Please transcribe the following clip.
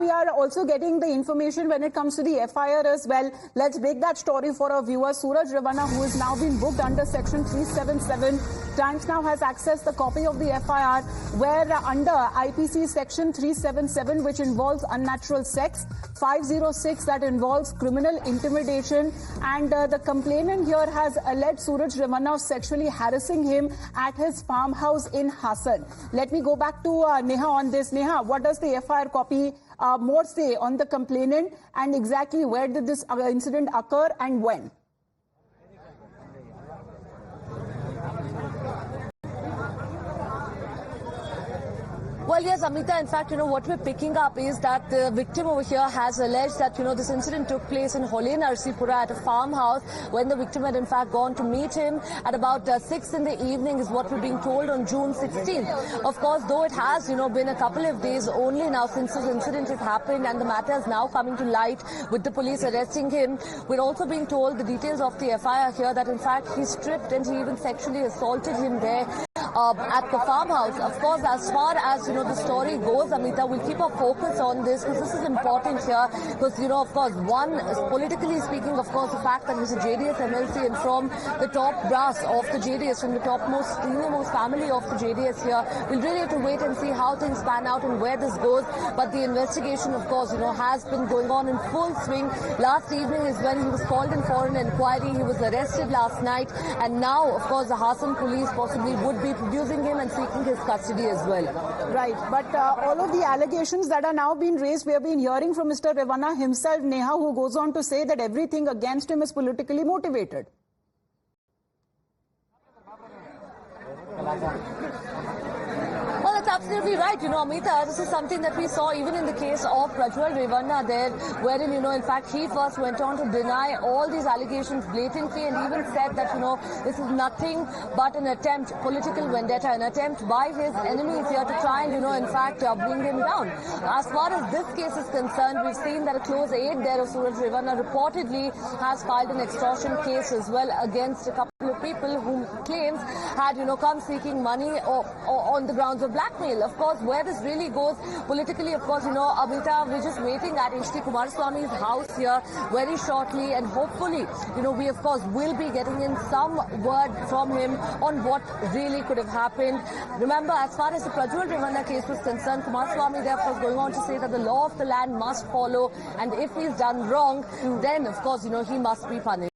we are also getting the information when it comes to the FIR as well. Let's break that story for our viewers. Suraj Ravanna, who has now been booked under Section 377, Times Now has accessed the copy of the FIR, where under IPC Section 377, which involves unnatural sex, 506 that involves criminal intimidation, and the complainant here has alleged Suraj Ravanna of sexually harassing him at his farmhouse in Hassan. Let me go back to Neha on this. Neha, what does the FIR copy more say on the complainant, and exactly where did this incident occur and when? Well, yes, Amita, in fact, what we're picking up is that the victim over here has alleged that, this incident took place in Hole Narsipura at a farmhouse when the victim had, in fact, gone to meet him at about 6 in the evening is what we're being told on June 16th. Of course, though it has, been a couple of days only now since this incident has happened and the matter is now coming to light with the police arresting him, we're also being told the details of the FIR here that, in fact, he stripped and he even sexually assaulted him there at the farmhouse. Of course, as far as, the story goes, Amita, we'll keep our focus on this because this is important here because, of course, one, politically speaking, of course, the fact that he's a JDS MLC and from the top brass of the JDS, from the topmost, senior-most family of the JDS here, we'll really have to wait and see how things pan out and where this goes. But the investigation, of course, has been going on in full swing. Last evening is when he was called in for an inquiry. He was arrested last night. And now, of course, the Hassan police possibly would be producing him and seeking his custody as well. Right, but all of the allegations that are now being raised, we have been hearing from Mr. Ravanna himself, Neha, who goes on to say that everything against him is politically motivated. Well, that's absolutely right. Amita, this is something that we saw even in the case of Prajwal Revanna there, wherein, in fact, he first went on to deny all these allegations blatantly and even said that, this is nothing but an attempt, political vendetta, an attempt by his enemies here to try and, in fact, bring him down. As far as this case is concerned, we've seen that a close aide there of Suraj Ravanna reportedly has filed an extortion case as well against a couple of people whom claims had, come seeking money or on the grounds of blackmail. Of course, where this really goes politically, of course, Amita, we're just waiting at H.D. Kumaraswamy's house here very shortly, and hopefully, we of course will be getting in some word from him on what really could have happened. Remember, as far as the Prajwal Revanna case was concerned, Kumaraswamy therefore going on to say that the law of the land must follow, and if he's done wrong, then of course, he must be punished.